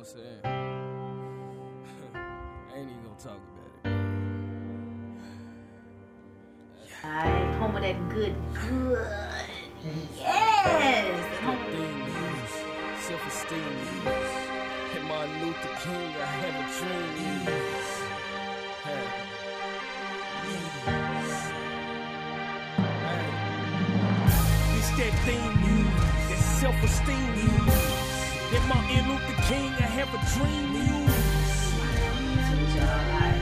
what I'm saying? I ain't even gonna talk about it. Alright, home of that good. Yes! Self-esteem. And Martin Luther King, I have a dream. It's that thing music, that self-esteem music. That Martin Luther King, I have a dream music.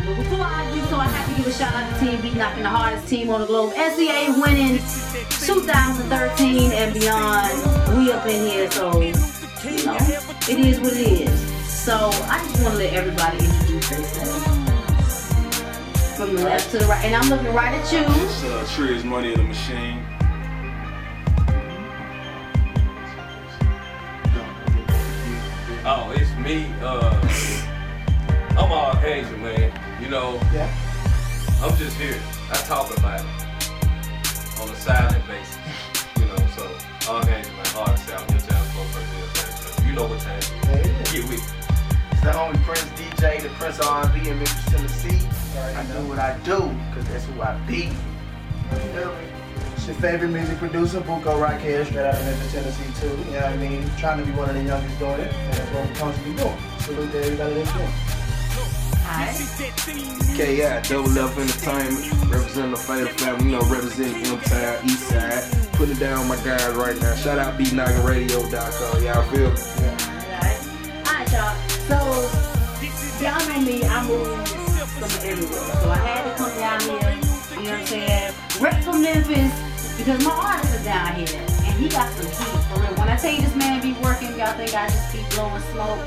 But before I do so, I have to give a shout out to Team Beatknockin, the hardest team on the globe. SCA winning 2013 and beyond. We up in here, so you know, it is what it is. So I just want to let everybody introduce themselves from the left to the right, and I'm looking right at you. It's Triz Money of the Machine. Oh, it's me. I'm Archangel, man. You know, I'm just here. I talk about it on a silent basis. You know, so Archangel, man, hard to say. I'm your town spokesperson. You know what time it is. Get with me. It's the homie Prince D-Jae, the Prince of R&B in Memphis, Tennessee. I do what I do, because that's who I be. It's your favorite music producer, Buko Rockhead, straight out of Memphis, Tennessee too. You know what I mean? Trying to be one of the youngest doing it, and that's what we're constantly doing. Salute to everybody that's doing. K.I. Double F Entertainment, representing the Fatal Family, you know, representing M-Town, East Side. Putting it down with my guys right now. Shout out Beatknockinradio.com, y'all feel me? Alright, y'all. So, y'all know me, I move from everywhere. So I had to come down here, you know what I'm saying? Rep from Memphis, because my artist is down here, and he got some heat, for real. When I tell you this man be working, y'all think I just keep blowing smoke.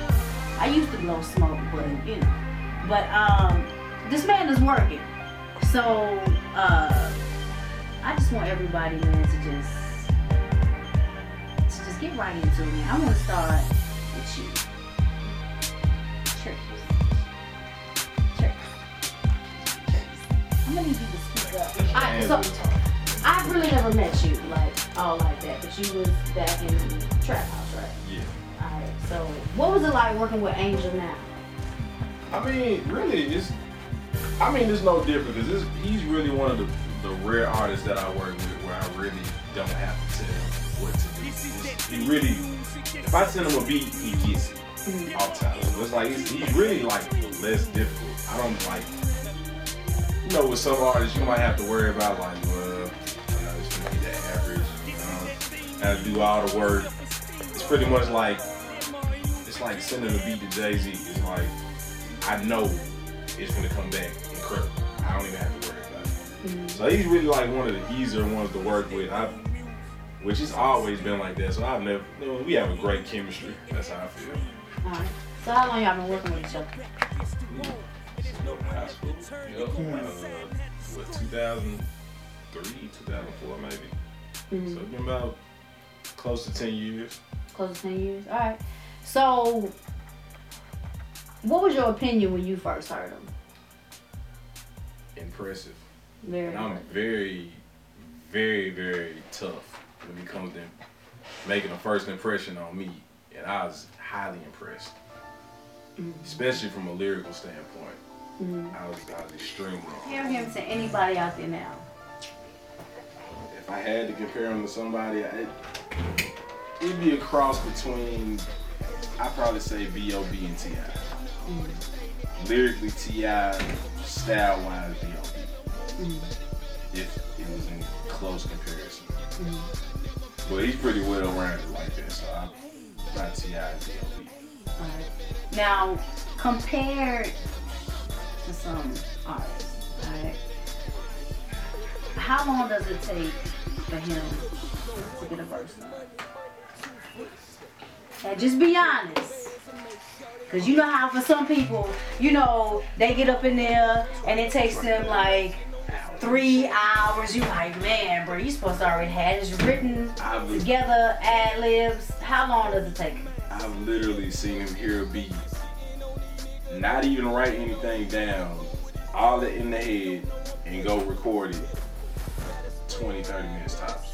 I used to blow smoke, but, you know. But, this man is working. So, I just want everybody, man, to just get right into it, man. I want to start with you. Church. I'm gonna need you to speak up. Alright, so I've really never met you like that, but you was back in the trap house, right? Yeah. Alright, so what was it like working with Angel now? I mean, really, there's no difference, because he's really one of the rare artists that I work with where I really don't have to tell him what to do. He really, if I send him a beat, he gets it all the time. So it's like, he's really like less difficult. I don't like, you know, with some artists, you might have to worry about like, well, you know, it's gonna be that average, you know, have to do all the work. It's pretty much like, it's like sending a beat to Jay-Z. It's like, I know it's gonna come back incredible. I don't even have to worry about it. So he's really like one of the easier ones to work with. Which has always been like that. So I've never, you know, we have a great chemistry. That's how I feel. Alright. So how long y'all been working with each other? High school. Yep. What, 2003, 2004 maybe. So it's been about close to 10 years. Close to 10 years? Alright. So, what was your opinion when you first heard him? Impressive. Very. And I'm very, very, very tough when it comes to making a first impression on me. And I was highly impressed. Especially from a lyrical standpoint. I was extremely impressed. Hear him to anybody out there now. If I had to compare him to somebody, it'd be a cross between, I'd probably say B.O.B. and T.I. Lyrically, T.I., style-wise, B.O.B. If it was in close comparison. But he's pretty well-rounded like that, so I'm not T.I. and B.O.B. Alright. Now, compared to some artists, alright, how long does it take for him to get a verse done? And just be honest. Because you know how for some people, you know, they get up in there and it takes them like 3 hours. You like, man, bro, you supposed to already have this written together, ad-libs. How long does it take? I've literally seen him hear a beat, not even write anything down, all it in the head, and go record it 20, 30 minutes tops.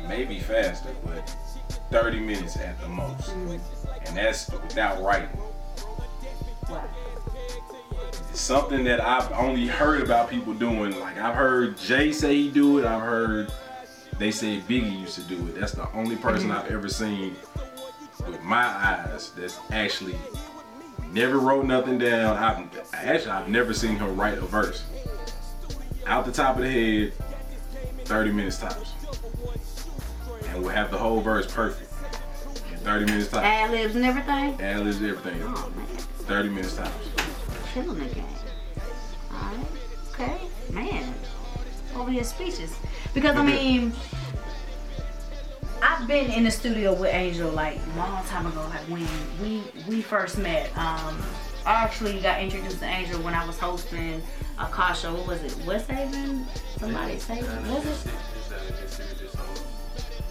maybe faster, but 30 minutes at the most. And that's without writing. Wow. It's something that I've only heard about people doing. Like I've heard Jay say he do it. I've heard they say Biggie used to do it. That's the only person I've ever seen with my eyes that's actually never wrote nothing down. I've never seen him write a verse. Out the top of the head, 30 minutes tops. And we'll have the whole verse perfect in 30 minutes tops. Ad-libs and everything? Ad-libs and everything. Oh, man. 30 minutes tops. Killing the game. Alright. Okay. Man. Over here speeches. Because I mean, I've been in the studio with Angel like a long time ago, like when we first met. I actually got introduced to Angel when I was hosting a car show. What was it? West Haven? Somebody say was it?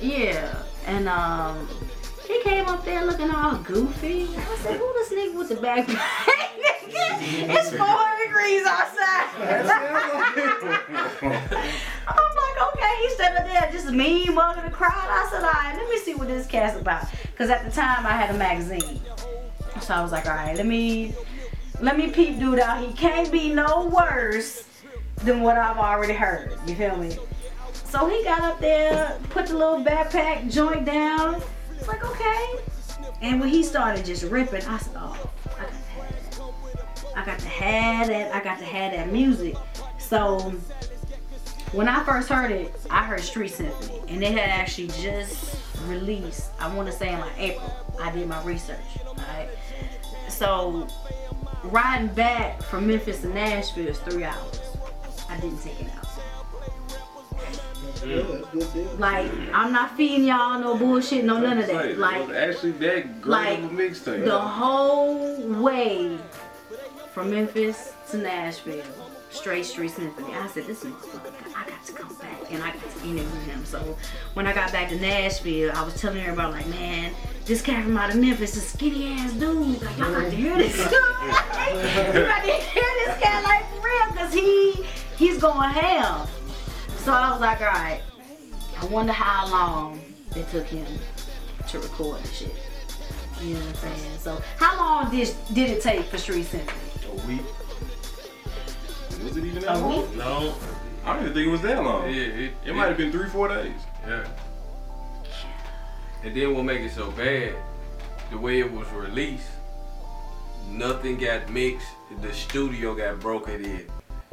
Yeah. And he came up there looking all goofy. I said, who this nigga with the backpack? It's 400 degrees outside. I'm like, okay, he's standing there just mean mugging the crowd. I said, all right, let me see what this cat's about. Because at the time I had a magazine. So I was like, all right, let me peep dude out. He can't be no worse than what I've already heard. You feel me? So he got up there, put the little backpack joint down. It's like, okay. And when he started just ripping, I said, oh, I got to have that. I got to have that music. So when I first heard it, I heard Street Symphony. And they had actually just released, I want to say in like April. I did my research, right? So riding back from Memphis to Nashville is 3 hours. I didn't take it out. Like, I'm not feeding y'all no bullshit, no none of that. Like, actually that great of a mixtape. The whole way from Memphis to Nashville, straight Street Symphony. I said, this motherfucker, I got to come back and I got to interview him. So when I got back to Nashville, I was telling everybody like, man, this cat from out of Memphis is a skinny ass dude. Like, y'all got to hear this dude. You got to hear this cat like for real, cause he's going ham. So I was like, all right, I wonder how long it took him to record the shit. You know what I'm saying? So how long did it take for Street Symphony? A week. Was it even that long? No. I don't even think it was that long. Yeah, it might have been 3-4 days. Yeah. And then what make it so bad, the way it was released, nothing got mixed, the studio got broken in.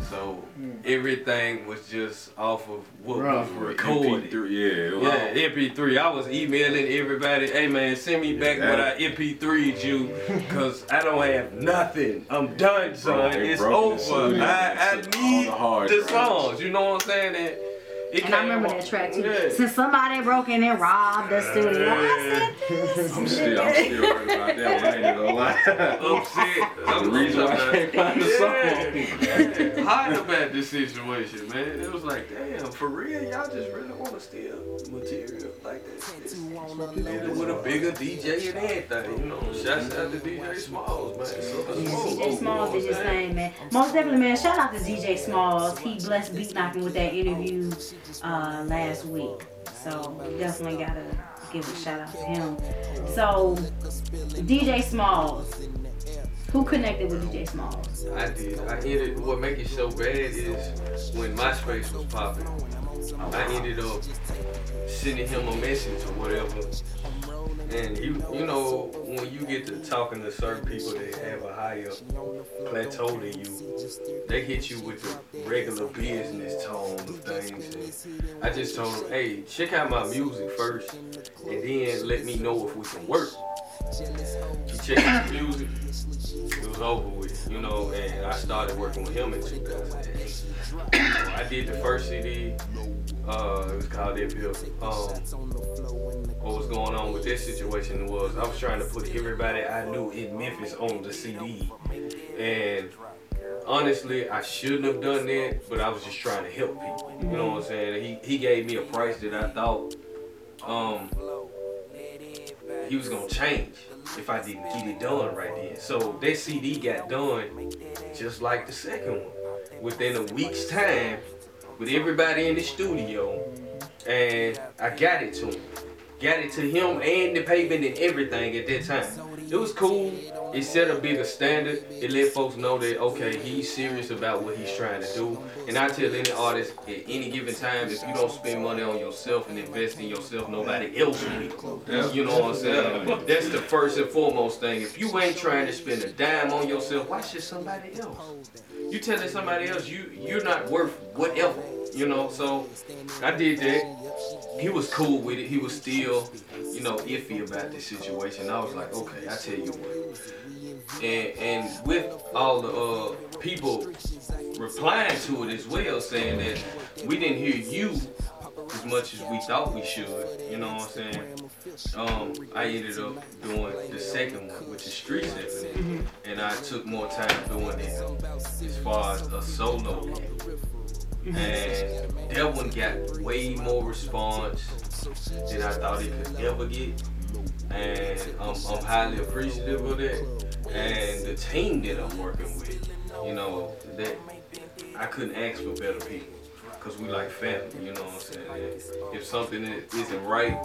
So everything was just off of what was recorded. MP3, yeah, MP3. I was emailing everybody, hey man, send me back what I MP3'd you, cause I don't have nothing. I'm done, son. It's over. I need the songs. You know what I'm saying? And I remember that track too. Yeah. Since somebody broke in and robbed the studio, I said this. I'm still hurt about that one. I ain't gonna lie. Upset. That's the reason why I can't find the song. Hot about this situation, man. It was like, damn, for real, y'all just really want to steal material like that. And with a bigger DJ and everything, you know. Shouts out to D-Jae Smalls, man. Yeah, D-Jae Smalls did his thing, man. Most definitely, man. Shout out to D-Jae Smalls. He blessed Beatknockin with that interview last week. So definitely gotta give a shout out to him. So D-Jae Smalls. Who connected with D-Jae Smalls? I did. I ended. What make it so bad is when MySpace was popping. I ended up sending him a message or whatever. And you know, when you get to talking to certain people that have a higher plateau than you, they hit you with the regular business tone of things. And I just told them, hey, check out my music first, and then let me know if we can work. He checked out the music, it was over with, you know, and I started working with him in 2008. I did the first CD, it was called what was going on with this situation was I was trying to put everybody I knew in Memphis on the CD. And honestly, I shouldn't have done that, but I was just trying to help people. You know what I'm saying? He gave me a price that I thought he was gonna change if I didn't get it done right then. So that CD got done just like the second one. Within a week's time, with everybody in the studio, and I got it to him. Got it to him and the pavement and everything at that time. It was cool. It set a bigger standard. It let folks know that, okay, he's serious about what he's trying to do. And I tell any artist at any given time, if you don't spend money on yourself and invest in yourself, nobody else will. You know what I'm saying? That's the first and foremost thing. If you ain't trying to spend a dime on yourself, why should somebody else? You telling somebody else you're not worth whatever, you know? So I did that. He was cool with it. He was still, you know, iffy about this situation. I was like, okay, I tell you what. And with all the people replying to it as well, saying that we didn't hear you as much as we thought we should, you know what I'm saying? I ended up doing the second one, which is Street Symphony, and I took more time doing it as far as a solo hit. And that one got way more response than I thought it could ever get, and I'm highly appreciative of that. And the team that I'm working with, you know, that I couldn't ask for better people, because we like family, you know what I'm saying? And if something isn't right,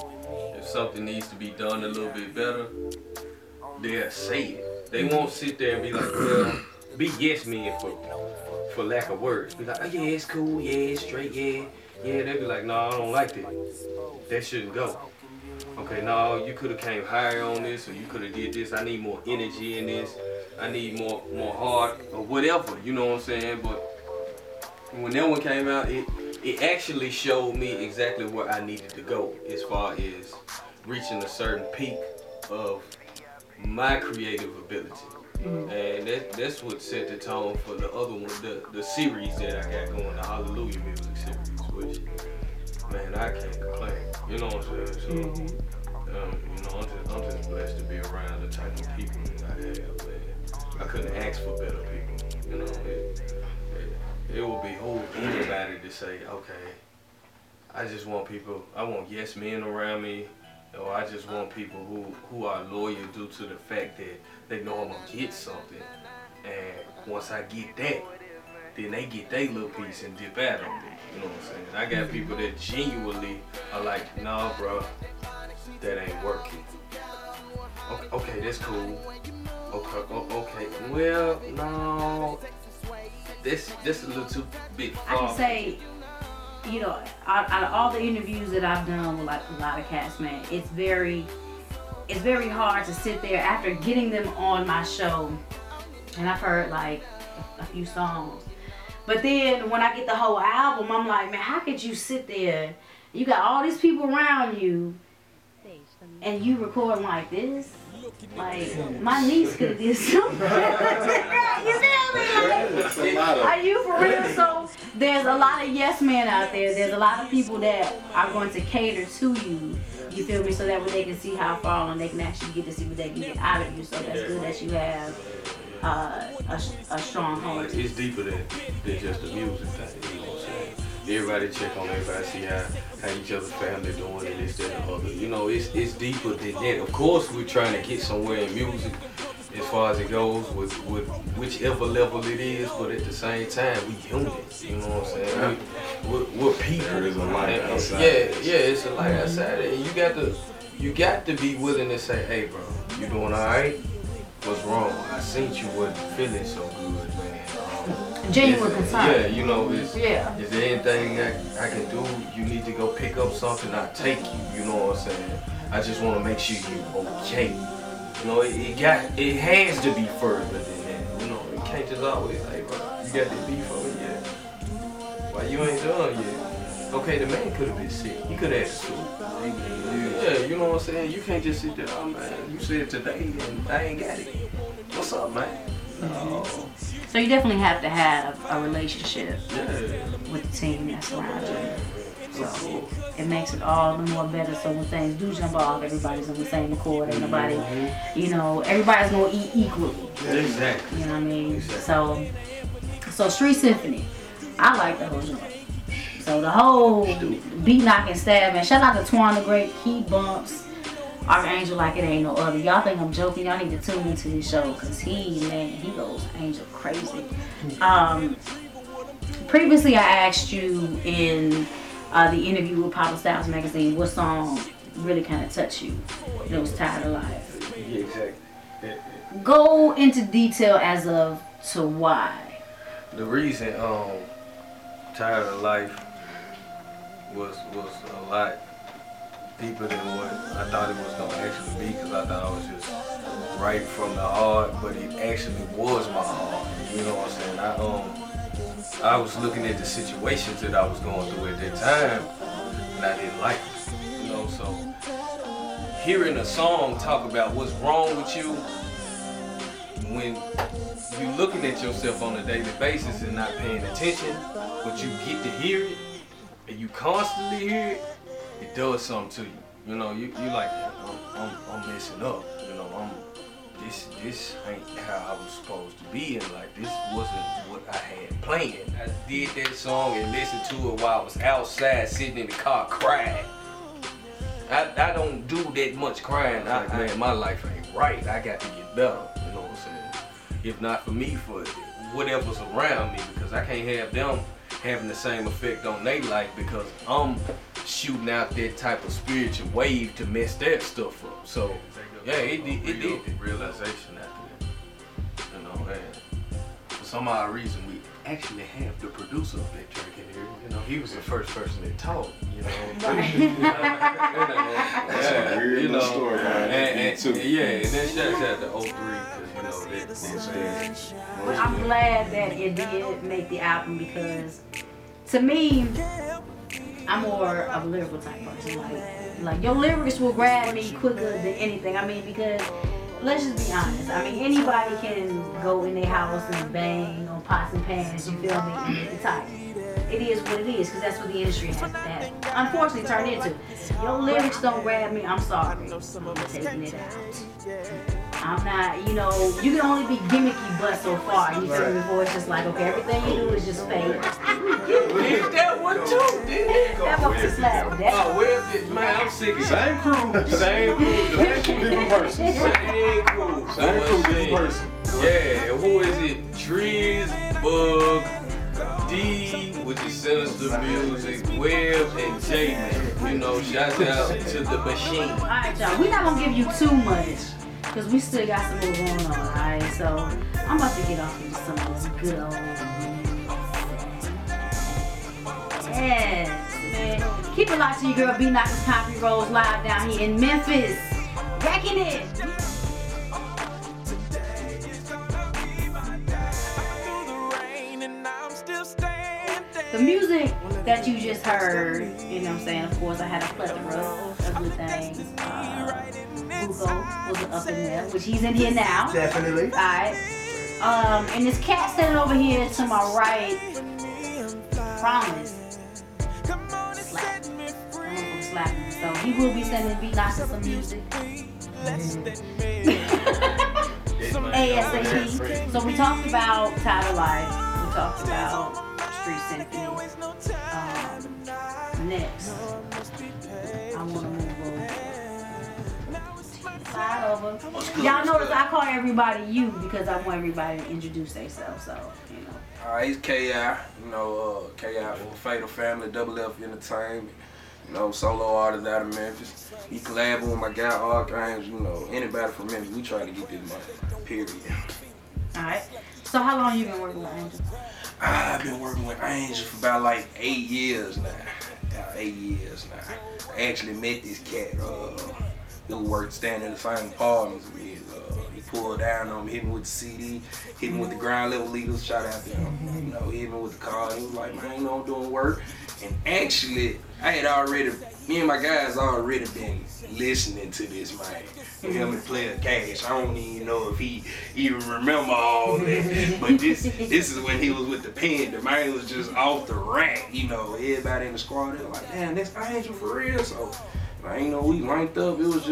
if something needs to be done a little bit better, they'll say it. They won't sit there and be like, well, be yes men for lack of words. Be like, oh yeah, it's cool, yeah, it's straight, yeah. They'll be like, no, I don't like that. That shouldn't go. Okay, no, you could have came higher on this, or you could have did this. I need more energy in this. I need more heart, or whatever, you know what I'm saying? But when that one came out, it actually showed me exactly where I needed to go as far as reaching a certain peak of my creative ability. And that's what set the tone for the other one, the series that I got going, the Hallelujah music series, which, man, I can't complain. You know what I'm saying? So, you know, I'm just blessed to be around the type of people that I have, man. I couldn't ask for better people. You know, it would behoove anybody to say, okay, I just want people, I want yes men around me, or I just want people who are loyal due to the fact that they know I'm gonna get something, and once I get that, then they get their little piece and dip out on me. You know what I'm saying? I got people that genuinely are like, nah, bro, that ain't working. Okay, that's cool. Okay, well, no, this a little too big. I can say, you know, out of all the interviews that I've done with like a lot of cats, man, it's very hard to sit there after getting them on my show, and I've heard like a few songs, but then when I get the whole album, I'm like, man, how could you sit there? You got all these people around you, and you recording like this? Like, my niece could have did something. You feel me? Like, are you for real? So there's a lot of yes men out there. There's a lot of people that are going to cater to you. You feel me? So that way they can see how far and they can actually get to see what they can get out of you. So that's good that you have a strong heart. It's deeper than just the music thing. You know what I'm saying? Everybody check on everybody, see how each other's family doing and this, that, and the other. You know, it's deeper than that. Of course, we're trying to get somewhere in music as far as it goes with whichever level it is, but at the same time, we human. You know what I'm saying? We're people. There's a light outside. Yeah, it's a light outside, and you got to be willing to say, hey, bro, you doing all right? What's wrong? I seen you wasn't feeling so good, man. Genuine concern. Yeah, you know, is there anything I can do? You need to go pick up something, I'll take you, you know what I'm saying? I just want to make sure you okay. You know, it has to be further than that. You know, it can't just always, hey, bro, you got this beef over yet? Why you ain't done yet? Okay, the man could have been sick. He could have had a Yeah, you know what I'm saying? You can't just sit there, oh man, you said today and I ain't got it. What's up, man? No. So you definitely have to have a relationship with the team that's around you. So it makes it all the more better. So when things do jump off, everybody's on the same accord. Ain't nobody, you know, everybody's gonna eat equally. Exactly. You know what I mean? Exactly. So Street Symphony, I like the whole joint. So the whole Beatknockin stab, man. Shout out to Twan the Great. He bumps Archangel like it ain't no other. Y'all think I'm joking? Y'all need to tune into his show because he goes Angel crazy. Previously I asked you in the interview with Papa Styles magazine, what song really kind of touched you? And it was Tired of Life. Yeah, exactly. Go into detail as of to why. The reason Tired of Life was a lot deeper than what I thought it was gonna actually be, because I thought I was just writing from the heart, but it actually was my heart. You know what I'm saying? I was looking at the situations that I was going through at that time, and I didn't like it. You know, so hearing a song talk about what's wrong with you when you're looking at yourself on a daily basis and not paying attention, but you get to hear it and you constantly hear it, it does something to you. You know, you like, I'm messing up. You know, this ain't how I was supposed to be, and like this wasn't what I had planned. I did that song and listened to it while I was outside sitting in the car crying. I don't do that much crying. Man, my life ain't right. I got to get better. You know what I'm saying? If not for me, for whatever's around me, because I can't have them having the same effect on their life, because I'm shooting out that type of spiritual wave to mess that stuff up. So yeah, it did the realization after that. You know, and for some odd reason we actually have the producer of that track in here. You know, he was the first person that talked. You know, That's a weird little story, man. And then shouts out to 03, because you know that's But I'm glad that it did make the album, because to me, I'm more of a lyrical type person. Like your lyrics will grab me quicker than anything. I mean, because let's just be honest. I mean, anybody can go in their house and bang on pots and pans, you feel me, and make it tight. It is what it is, because that's what the industry has unfortunately turned into. Your lyrics don't grab me, I'm sorry. I'm taking it out. I'm not, you know, you can only be gimmicky but so far. You feel me? Before it's just like, okay, everything you do is just fake. You did that one too, didn't it? That was a slap. Oh, where's it? Man, I'm sick of it. Same crew. Same crew. Different person. Same crew. Same crew, different person. Yeah, who is it? Trees, Bug, D, which is Sinister Music, Webb, and J-Man. You know, shout out to the machine. Alright, y'all, we're not gonna give you too much, because we still got some more going on, alright? So, I'm about to get off into some of this good old yes, man. Keep it locked to your girl, Beatknockin's Concrete Rolls live down here in Memphis. Wrecking it! The music that you just heard, you know what I'm saying, of course I had a plethora of good things. Buko was up in there, which he's in here now. Definitely. Alright. And this cat standing over here to my right, Promise. Slapping. I'm slapping. So he will be sending Beatknockin some music. ASAP. So we talked about Tired of Life. We talked about Street Symphony. Next, I want to move over. Y'all notice I call everybody you because I want everybody to introduce themselves. So, you know. Alright, it's K.I. You know, K.I. from Fatal Family, Double F Entertainment. You know, solo artist out of Memphis. He collabing with my guy Archangel. You know, anybody from Memphis, we trying to get this money. Period. Alright. So how long you been working with Angel? I've been working with Angel for about like 8 years now. 8 years now. I actually met this cat who worked standing in the same apartments with me. He pulled down on me, hit me with the CD, hit me with the ground level leaders, shout out to him. You know, hit me with the car. He was like, man, you know I'm doing work. And actually, me and my guys already been listening to this man. Him and Player Cash. I don't even know if he even remember all that. But this is when he was with the pen. The man was just off the rack. You know, everybody in the squad, they were like, damn, that's Angel for real. So, you know, we linked up. It was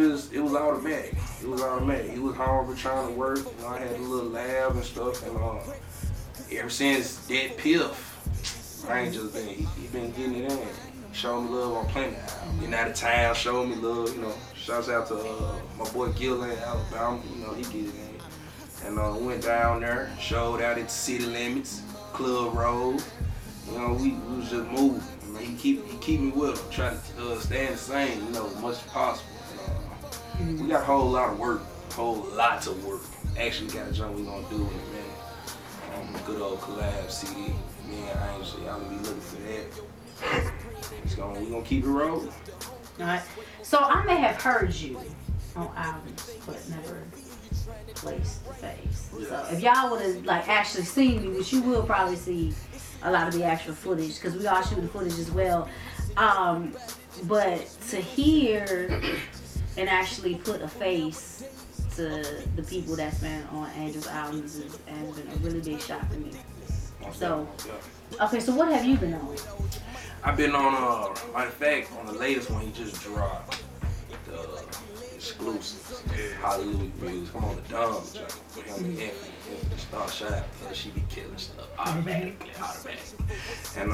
automatic. It was automatic. He was hungry trying to work. You know, I had a little lab and stuff. And ever since that piff, Angel's been getting it in. Showed me love on plenty. Getting out of town, showed me love, you know. Shouts out to my boy Gillen in Alabama, you know, he get it in. And went down there, showed out at the city limits, Club Road. You know, we was just moving. He keep me with him, try to stay the same, you know, as much as possible. We got a whole lot of work, Actually got a joint we gonna do in a minute. Good old collab CD. Me and Angel, y'all gonna be looking for that. We gonna keep it rolling. Alright. So I may have heard you on albums, but never placed the face. So if y'all would have like actually seen me, which you will probably see a lot of the actual footage, because we all shoot the footage as well. But to hear and actually put a face to the people that's been on Angel's albums has been a really big shock to me. So, okay, so what have you been on? I've been on, matter of fact, on the latest one he just dropped, the exclusives, Hollywood Music. I'm on the Dumb joint with him and Anthony Star. Shout out to her, she be killing stuff automatically. And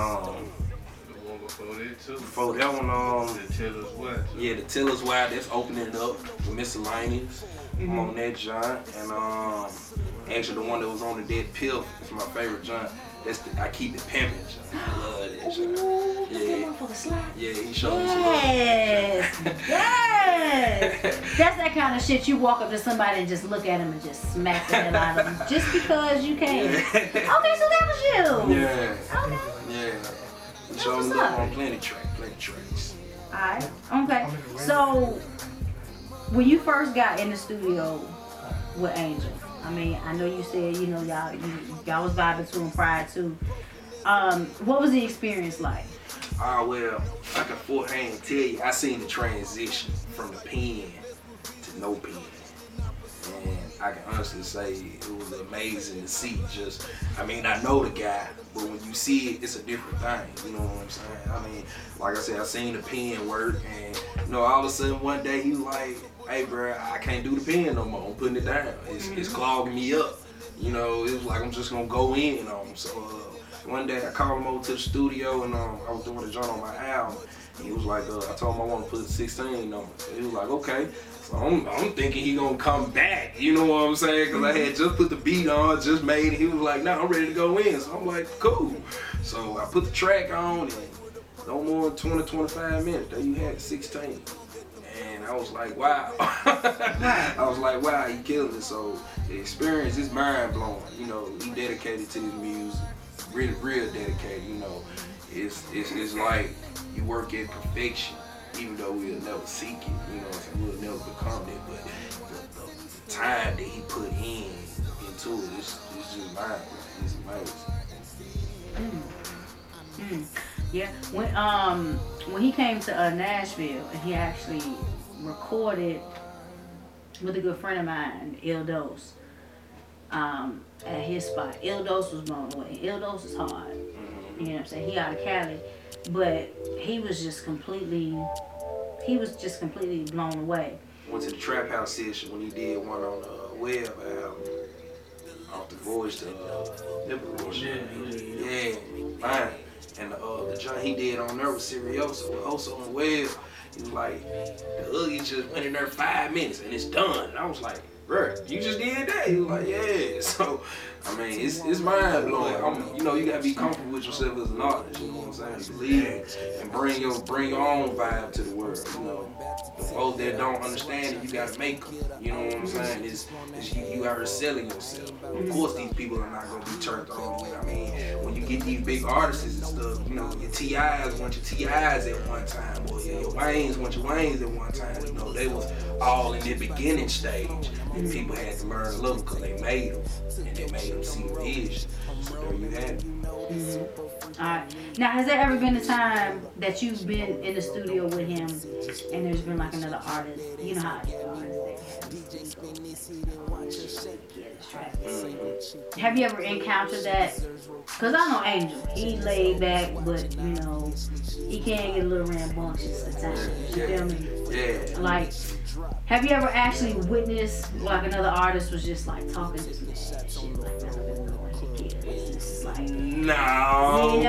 before that one, The Tell Us What? Yeah, the Tell Us Why, that's opening up with Miscellaneous. I'm on that joint, and actually the one that was on the Dead Pill is my favorite joint. That's I Keep It Pimpin' joint. I love that joint. Yeah, he showed me some love. Yes. That's that kind of shit you walk up to somebody and just look at them and just smack the hell out of them just because you can. Okay, so that was you. Yeah. Okay. Yeah. He showed me love on plenty tracks. Alright. Okay. So when you first got in the studio with Angel, I mean, I know you said, you know, y'all was vibing to him prior to. What was the experience like? Well, I can forehand tell you, I seen the transition from the pen to no pen. And I can honestly say it was amazing to see. Just, I mean, I know the guy, but when you see it, it's a different thing. You know what I'm saying? I mean, like I said, I seen the pen work, and you know, all of a sudden one day he was like, "Hey, bro, I can't do the pen no more. I'm putting it down. It's clogging me up." You know, it was like I'm just gonna go in on him. So one day I called him over to the studio, and I was doing a joint on my album. He was like, I told him I want to put 16 on it. So he was like, okay. So I'm thinking he gonna come back, you know what I'm saying? Cause I had just put the beat on, just made it. He was like, nah, I'm ready to go in. So I'm like, cool. So I put the track on, and no more than 20, 25 minutes, there you had 16. And I was like, wow. I was like, wow, he killed it. So the experience is mind blowing. You know, he dedicated to his music, really, real dedicated. You know, it's like you work at perfection, even though we'll never seek it. You know, so we'll never become it. But the time that he put into it, it's just mind blowing. It's amazing. Yeah, when he came to Nashville, and he actually recorded with a good friend of mine, Il Dos, at his spot. Il Dos was blown away. Il Dos is hard. You know what I'm saying? He out of Cali, but he was just completely blown away. Went to the Trap House session when he did one on the Web album, off the Voyage to Liberation. Yeah, fine. And the joint he did on there was Serioso, also on the Web. He was like, the Oogie just went in there 5 minutes and it's done. And I was like, bruh, you just did that? He was like, yeah. So, I mean, it's mind blowing. You know, you gotta be comfortable with yourself as an artist. You know what I'm saying? Believe and bring your own vibe to the world. You know, the folks that don't understand it, you gotta make them. You know what I'm saying? It's you are selling yourself. Of course, these people are not gonna be turned on. I mean, when you get these big artists and stuff, you know, your T.I.s want your T.I.s at one time, or your Waynes want your Waynes at one time. You know, they was all in their beginning stage, and people had to learn to love them because they made them, and they made them see the vision. So there you have it. Alright. Now, has there ever been a time that you've been in the studio with him and there's been like another artist? You know how artists have you ever encountered that? Because I know Angel, he laid back, but you know, he can get a little rambunctious at times. You feel me? Yeah. Like, have you ever actually witnessed like another artist was just like talking this mad shit like that? It's like, no,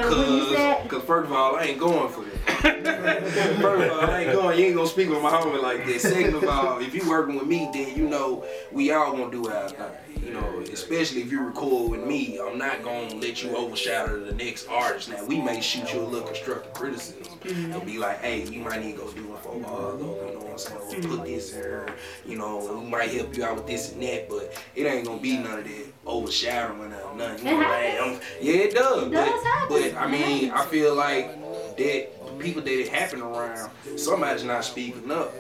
cause first of all, I ain't going for that. First of all, I ain't going. You ain't gonna speak with my homie like that. Second of all, if you working with me, then you know we all gonna do our thing. You know, especially if you record with me, I'm not gonna let you overshadow the next artist. Now we may shoot you a little constructive criticism and be like, hey, you might need to go do it for a while, you know what I'm saying? We'll put this here, you know, we might help you out with this and that, but it ain't gonna be none of that overshadowing or nothing. You know, like, yeah, it does. But I mean, I feel like that the people that it happen around, somebody's not speaking up.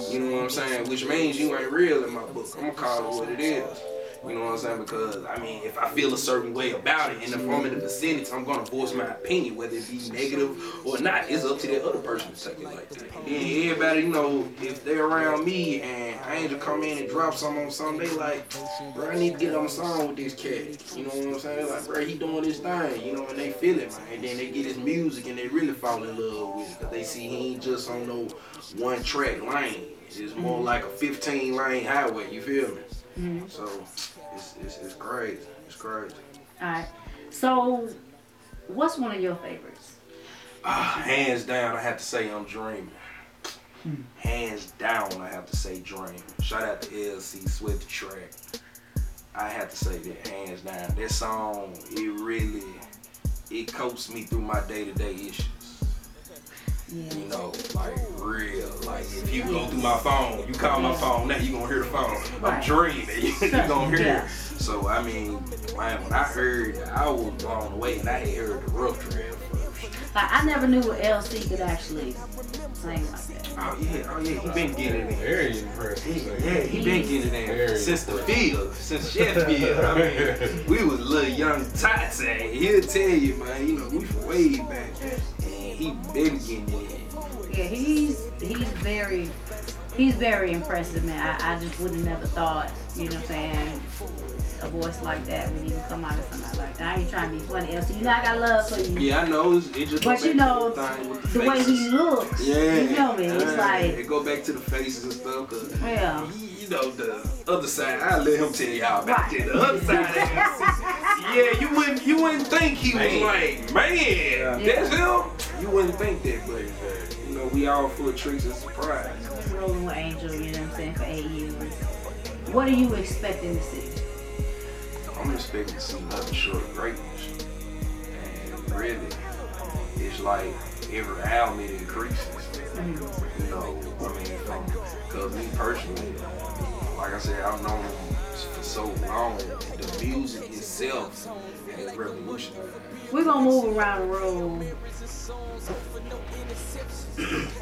You know what I'm saying? Which means you ain't real in my book. I'm gonna call it what it is. You know what I'm saying? Because, I mean, if I feel a certain way about it, and if I'm in the vicinity, I'm going to voice my opinion, whether it be negative or not. It's up to that other person to take it like that. And then everybody, you know, if they're around me and Angel come in and drop something on something, they like, bro, I need to get on the song with this cat. You know what I'm saying? Like, bro, he doing this thing, you know, and they feel it, man. And then they get his music and they really fall in love with it. Because they see he ain't just on no one track lane. It's more like a 15-lane highway, you feel me? So it's crazy. It's crazy. Alright. So what's one of your favorites? Hands down, I have to say I'm Dreaming. Hands down, I have to say Dreaming. Shout out to LC Swift the track. I have to say that hands down. That song, it coaches me through my day-to-day issues. Yeah. You know, like real. Like if you go through my phone, you call my phone, now you gonna hear the phone. I'm dreaming. You gonna hear it. So I mean, man, when I heard it, I was blown away, and I had heard the rough draft first. Like I never knew what LC could actually sing like that. Oh yeah, he been getting it in. Very impressive. Yeah, he been getting it in since the field, since Sheffield. I mean, we was little young tots, and he'll tell you, man, you know, we from way back. He been getting it. Yeah, he's very impressive, man. I just would have never thought, you know what I'm saying, a voice like that when you can come out of somebody like that. I ain't trying to be funny, LC. You know I got love for you. Yeah, I know. It just but you know, the way he looks. Yeah. You know me. It's like it go back to the faces and stuff. Cause yeah. You know the other side. I'll let him tell y'all about that. The other side. Yeah, you wouldn't think he was like, man, that's him. You wouldn't think that, but you know, we all full of tricks and surprise. Rolling with Angel, you know what I'm saying, for 8 years. What are you expecting to see? I'm expecting to see nothing short of greatness. And really, it's like every album it increases. You know, I mean, because me personally, like I said, I've known him for so long. The music itself has revolutionized. We're gonna move around the room.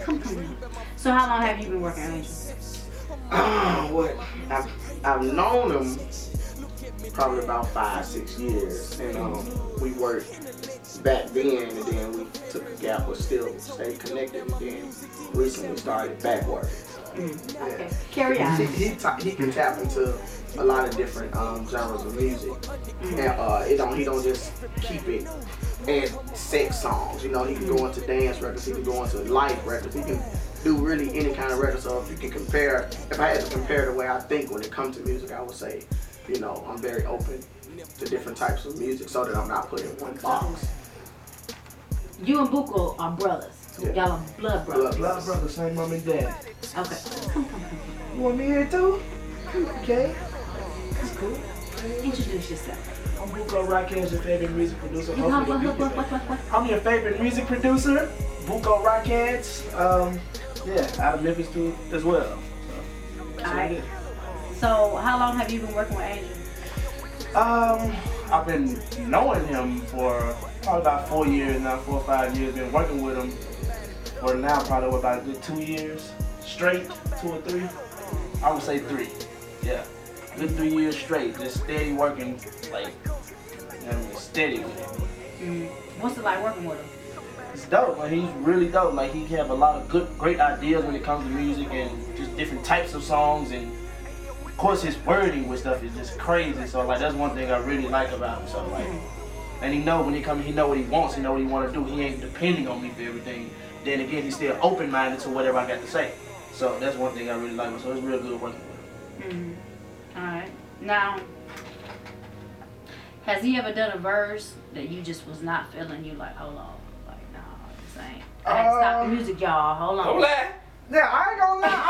Come on. So how long have you been working on Angel? I've known him probably about 5-6 years, and we worked back then, and then we took a gap, but still stayed connected, and then recently started back working. Okay. Carry on. He can tap into a lot of different genres of music, and he don't just keep it at sex songs. You know, he can go into dance records, he can go into life records, he can do really any kind of record. So if you can compare, if I had to compare the way I think when it comes to music, I would say, you know, I'm very open to different types of music so that I'm not put in one box. You and Buko are brothers. Yeah. Y'all are blood brothers. Blood brothers, same mom and dad. Okay. You want me here too? Okay. That's cool. Introduce yourself. I'm Buko Raquez, your favorite music producer. What? I'm your favorite music producer, Buko Raquez. Yeah, out of Memphis too as well. Alright. So how long have you been working with Angel? I've been knowing him for probably about 4 years now, 4 or 5 years. Been working with him for now probably about a good 2 years straight, 2 or 3. I would say 3. Yeah, good 3 years straight, just steady working, like, you know what I mean, steady with him. What's it like working with him? It's dope. Like, he's really dope. Like, he have a lot of great ideas when it comes to music and just different types of songs, and of course his wording with stuff is just crazy. So like, that's one thing I really like about him. So like, and he know when he come, he know what he wants, he know what he want to do. He ain't depending on me for everything. Then again, he's still open-minded to whatever I got to say. So that's one thing I really like. So it's real good working with him. All right. Now, has he ever done a verse that you just was not feeling? You like, hold on, like, nah, this ain't. I had to stop the music, y'all. Hold on. Don't lie. Yeah, I ain't gonna lie.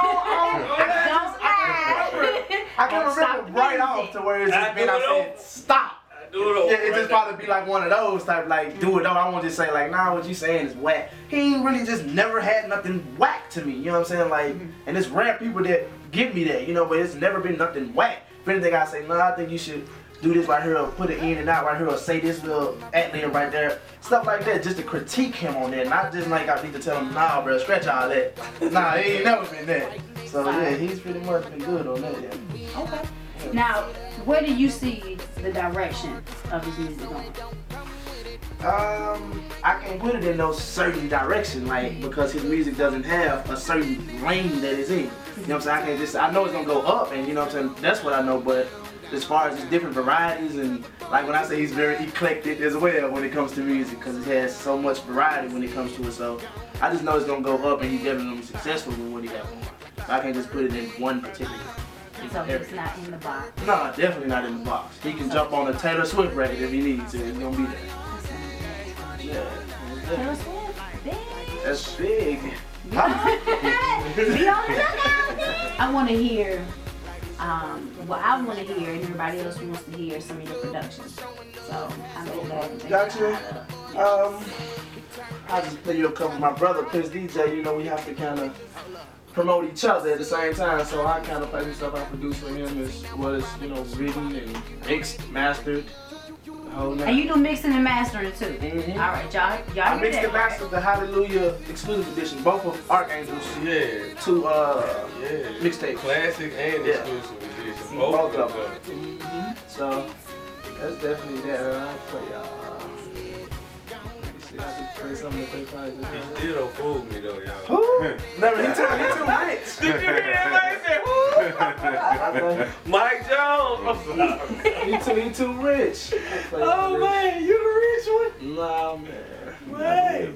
I can remember right off to where it's just been. I said, stop. Yeah, it just probably be like one of those type, like, do it though. I won't just say like, nah, what you saying is whack. He ain't really just never had nothing whack to me, you know what I'm saying? Like, and it's rare people that give me that, you know, but it's never been nothing whack. If anything, I say, no, I think you should do this right here, or put it in and out right here, or say this little ad-lib right there. Stuff like that, just to critique him on that, not just like I need to tell him, nah, bro, scratch all that. Nah, he ain't never been that. So yeah, he's pretty much been good on that, yeah. Okay. Now, where do you see the direction of his music going? I can't put it in no certain direction, like, because his music doesn't have a certain lane that it's in. You know what I'm saying? I can't just, I know it's gonna go up, and you know what I'm saying, that's what I know, but as far as his different varieties, and like when I say he's very eclectic as well when it comes to music, because he has so much variety when it comes to it, so I just know it's gonna go up, and he's definitely gonna be successful with what he got going. I can't just put it in one particular. So it's not in the box. No, definitely not in the box. He can jump on a Taylor Swift record if he needs to. It's gonna be there. Yeah. Taylor Swift, big. That's big. Be on the lookout. I want to hear, well, I want to hear, and everybody else wants to hear some of your productions. So I'm gonna go ahead and Gotcha. I'll just play you a couple. My brother plays D-Jae. You know, we have to kind of promote each other at the same time, so I kind of play some stuff I produce for him as well as, you know, written and mixed, mastered. And you do mixing and mastering too. All right, y'all I mixed and mastered the Hallelujah exclusive edition, both of Archangel's two mixtapes. Classic and exclusive edition. Both of them. So that's definitely that. I'll play I can play something that they probably just He still don't fool me though, y'all. Who? Never, he too rich. Did you hear that man say, who? Mike Jones. He too rich. Oh man, you the rich one? Nah, man. Man.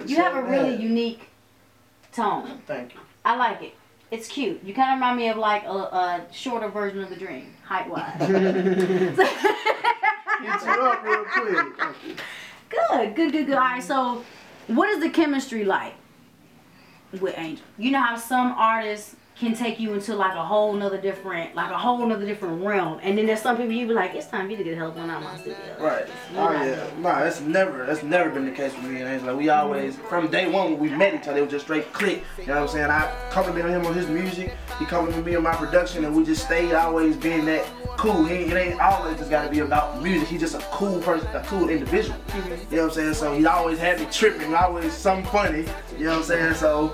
You have a really unique tone. Thank you. I like it. It's cute. You kind of remind me of like a shorter version of The Dream, height-wise. Get you up real quick. Good. All right, so what is the chemistry like with Angel? You know how some artists can take you into like a whole nother different realm, and then there's some people you be like, it's time for you to get help when I'm on studio. Right. Oh yeah. Nah, that's never been the case with me and Angel. Like, we always, from day one when we met each other, it was just straight click. You know what I'm saying? I complimented him on his music, he complimented me on my production, and we just stayed always being that cool. It ain't always just gotta be about music. He's just a cool person, a cool individual. You know what I'm saying? So he always had me tripping, always something funny. You know what I'm saying? So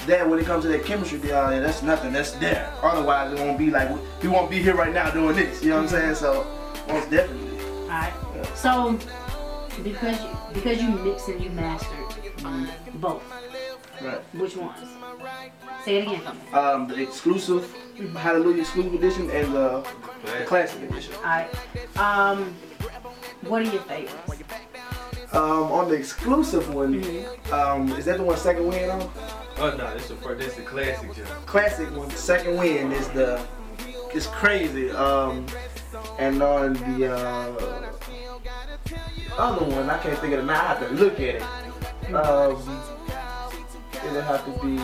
that when it comes to that chemistry deal, that's nothing. That's there. Otherwise, it won't be like we won't be here right now doing this. You know what I'm saying? So most definitely. All right. Yeah. So because you mixed and you mastered both. Right. Which ones? Say it again for me. The exclusive Hallelujah exclusive edition and the classic edition. All right. What are your favorites? On the exclusive one, is that the one Second Wind on? Oh no, this is the classic job. Classic one, Second Wind is it's crazy. And on the other one, I can't think of it now. I have to look at it. It'll have to be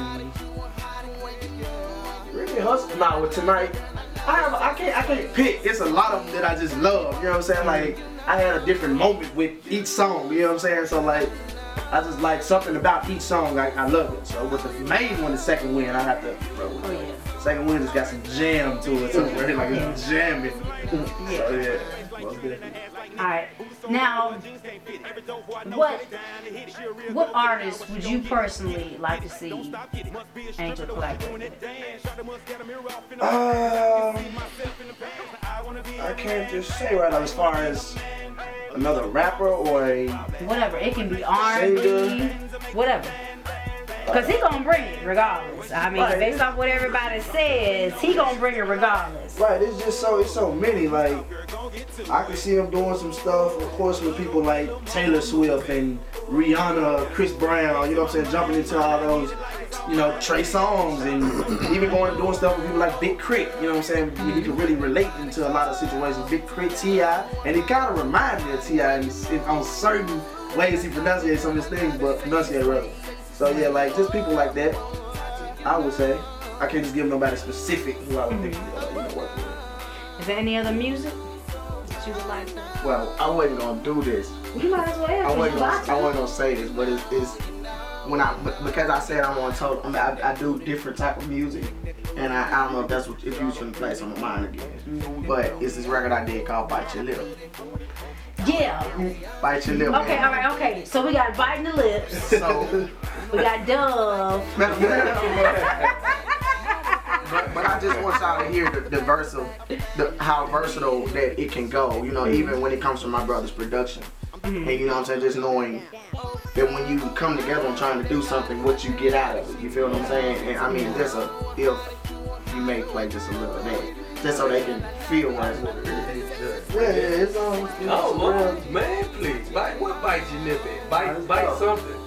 really hustle. Nah, with Tonight. I can't pick. It's a lot of them that I just love. You know what I'm saying? Like I had a different moment with each song. You know what I'm saying? So like I just like something about each song. I love it. So with the main one, the Second Wind, I have to. Oh yeah. Second Wind has got some jam to it. Somewhere like it's jamming. Yeah. So yeah. Most definitely. Alright, now, what artist would you personally like to see Angel collaborate with? I can't just say right now as far as another rapper or a Whatever, it can be R&B, singer. whatever. Cause he gonna bring it regardless. I mean, Right. based off what everybody says, he gonna bring it regardless. Right, it's so many. Like I can see him doing some stuff, of course, with people like Taylor Swift and Rihanna, Chris Brown. You know what I'm saying? Jumping into all those, you know, Trey Songz, and even going and doing stuff with people like Big Crit. You know what I'm saying? You can really relate into a lot of situations. Big Crit, T.I., and it kind of reminds me of T.I. on certain ways he pronunciates some of his things, but pronunciate rather. So yeah, like just people like that, I would say. I can't just give nobody specific who I would think work with. Is there any other music that you would like to? Well, I wasn't gonna do this. You might as well. I 'Cause wasn't you like gonna say this, but it's when because I said I'm on total. I mean, I do different type of music, and I don't know if that's what if you was gonna play some of mine again. But it's this record I did called Bite Your Lip. Yeah. Bite Your Lip. Okay, man. alright, okay. So we got Biting the Lips. So, We got Dove. but I just want y'all to hear how versatile that it can go. You know, even when it comes to my brother's production. And you know what I'm saying, just knowing that when you come together and trying to do something, what you get out of it. You feel what I'm saying? And I mean, if you may play just a little of that, just so they can feel what it is. Yeah, it's Oh, man, please. Bite your lip at? Bite something.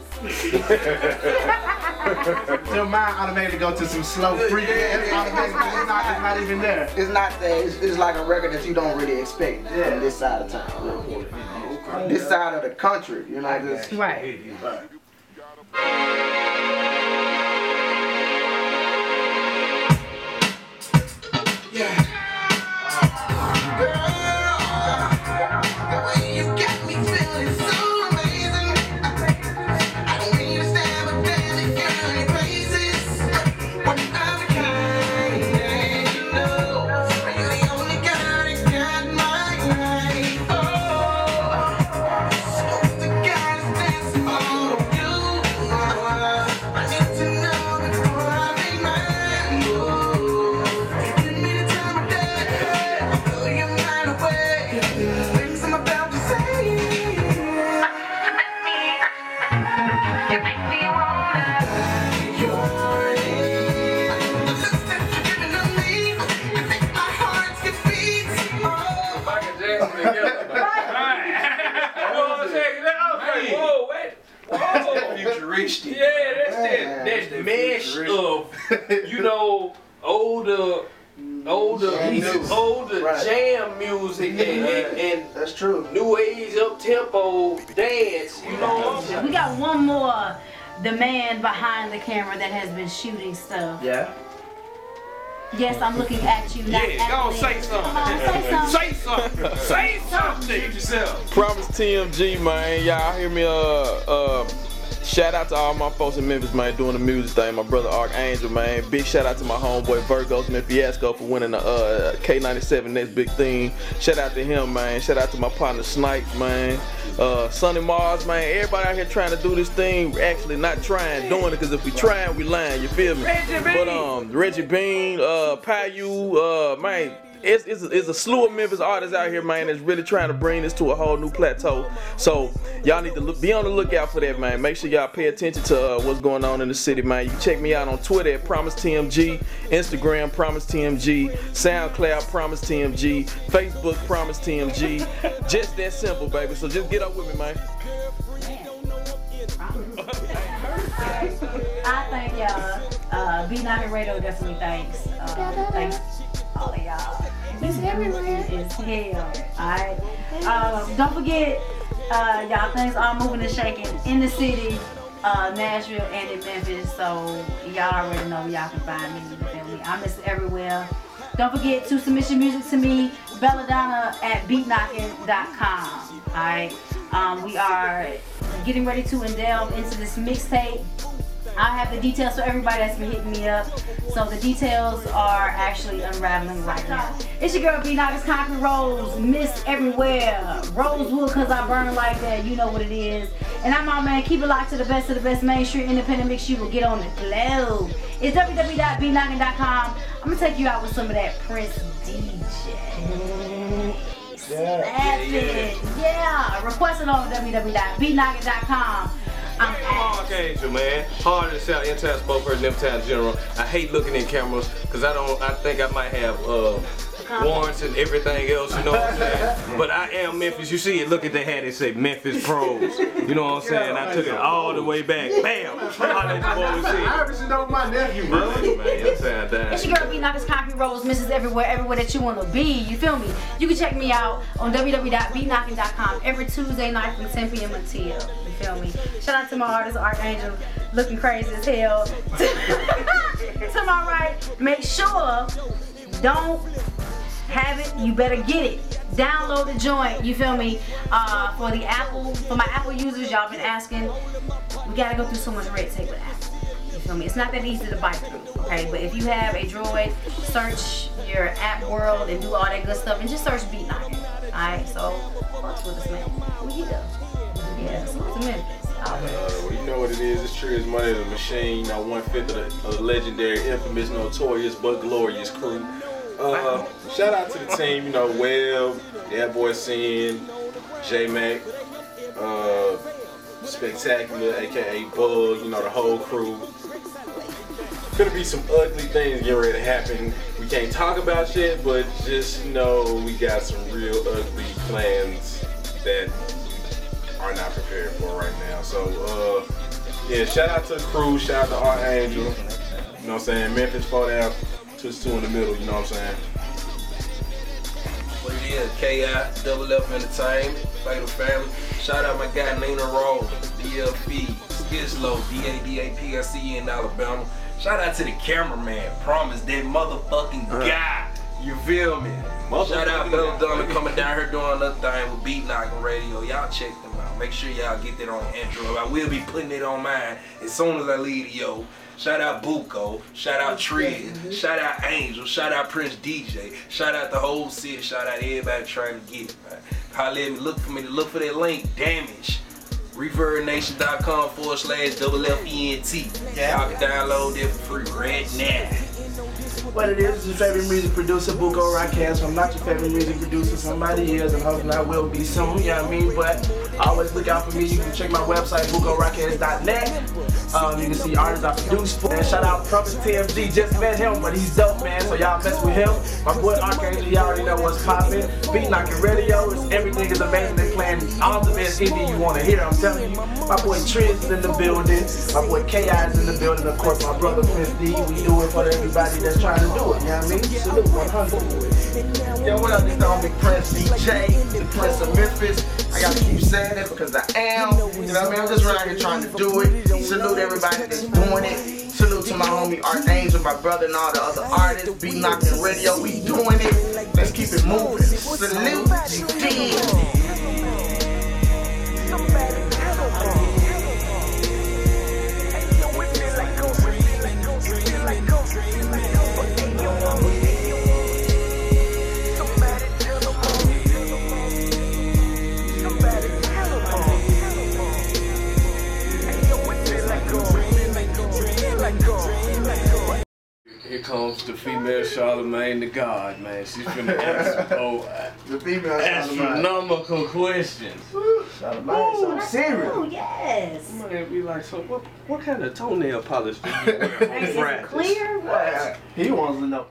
Your mind automatically go to some slow freak. It's not even there. It's not that. It's like a record that you don't really expect from this side of town. This side of the country, you know, just Right. Futuristic. Yeah, that's the mesh of, you know, older jam music and that's true. new age up tempo dance. You know. We got one more, the man behind the camera that has been shooting stuff. Yeah. Yes, I'm looking at you. Not Yeah, go on, say something. Come on, say something. Say something. Say something. Yourself. Promise TMG, man. Y'all hear me? Shout out to all my folks in Memphis, man, doing the music thing. My brother Archangel, man. Big shout out to my homeboy Virgos M.U.S.I.C for winning the K97 Next Big Thing. Shout out to him, man. Shout out to my partner Snipes, man. Sonny Mars, man. Everybody out here trying to do this thing. Actually not trying, doing it, because if we trying, we lying. You feel me? But Reggie Bean, Payu, man. It's a slew of Memphis artists out here, man, that's really trying to bring this to a whole new plateau. So y'all need to be on the lookout for that, man. Make sure y'all pay attention to what's going on in the city, man. You can check me out on Twitter at PromiseTMG, Instagram PromiseTMG, SoundCloud PromiseTMG, Facebook PromiseTMG. Just that simple, baby. So just get up with me, man. I thank y'all. Beatknockin Radio definitely thanks. Thanks all of y'all. Miss everywhere is hell. Alright. Don't forget, y'all, things are moving and shaking in the city, Nashville and in Memphis. So y'all already know where y'all can find me. You feel me? I'm Miss Everywhere. Don't forget to submit your music to me, Belledonna at Beatknockin.com. Alright, we are getting ready to delve into this mixtape. I have the details for everybody that's been hitting me up. So the details are actually unraveling right now. It's your girl Beatknockin, Concrete Rose, Miss Everywhere, Rosewood, cause I burn like that, you know what it is. And I'm out, man. Keep it locked to the best of the best Main Street independent mix. You will get on the globe. It's www.beatknockin.com. I'm gonna take you out with some of that Prince D-Jae. Yeah. Request it on www.beatknockin.com. I'm Archangel, man. Hard to sound, in-town spokesperson, in-town general. I hate looking in cameras because I think I might have warrants and everything else, you know what I'm saying? But I am Memphis. You see it, look at the hat, it say Memphis Pros. You know what I'm saying? I took it all the way back. Bam! I haven't seen over my nephew, bro. It's your girl Beatknockin, Concrete Rose, Mrs. Everywhere that you want to be. You feel me? You can check me out on www.beatknockin.com every Tuesday night from 10 p.m. until. You feel me? Shout out to my artist Archangel, looking crazy as hell. To my right, make sure don't have it, you better get it. Download the joint, you feel me? For my Apple users, y'all been asking, we gotta go through so much red tape with Apple. You feel me? It's not that easy to bite through, okay? But if you have a Droid, search your app world and do all that good stuff and just search Beatknockin. Alright, so fuck with us, man. Where you go? Yeah, so it's Memphis. Well, you know what it is. It's true as money the machine. You know, 1/5 of the legendary, infamous, notorious, but glorious crew. Shout out to the team, you know, Webb, that boy Sin, J-Mac, Spectacular, aka Bug, you know, the whole crew. Gonna be some ugly things getting ready to happen. We can't talk about shit, but just know we got some real ugly plans that we are not prepared for right now. So, yeah, shout out to the crew, shout out to Archangel, you know what I'm saying? Memphis fought out. Just two in the middle, you know what I'm saying? What it is, K.I., Double F Entertainment, Fatal Family. Shout out my guy Nina Roll, DLP, Skislow, D-A-D-A-P-I-C in Alabama. Shout out to the cameraman, Promise, that motherfucking guy. You feel me? Shout out Belledonna coming down here doing another thing with Beatknockin Radio. Y'all check them out. Make sure y'all get that on Android. I will be putting it on mine as soon as I leave the yo. Shout out Buko, shout out Triz, shout out Angel, shout out Prince D-Jae, shout out the whole city, shout out everybody trying to get it, man. Holla at me, look for that link, Damage. ReverbNation.com/FFENT. Y'all can download it for free right now. What it is your favorite music producer, Buko Rockcast. I'm not your favorite music producer, somebody is, and hopefully I will be soon, you know what I mean? But always look out for me. You can check my website, BukoRockcast.net. You can see artists I produce for. And shout out Promise TMG, just met him, but he's dope, man, so y'all mess with him. My boy Archangel, y'all already know what's poppin'. Beatknockin Radio, everything is amazing. They playing all the best indie you want to hear, I'm telling you. My boy Triz is in the building. My boy K.I. is in the building. Of course, my brother Prince D. We do it for everybody that's trying to do it, you know what I mean? Salute 100. Yo, what up, this homie Prince D-Jae, the Prince of Memphis. I gotta keep saying it because I am. You know what I mean? I'm just around here trying to do it. Salute everybody that's doing it. Salute to my homie Archangel, my brother, and all the other artists. Beatknockin Radio, we doing it. Let's keep it moving. Salute, you did. Here comes the female Charlemagne the God, man. She's finna ask the female astronomical questions. Charlemagne, so serious. Oh, yes. I'm gonna be like, so what kind of toenail polish do you wear? Is it clear? What? He wants to know.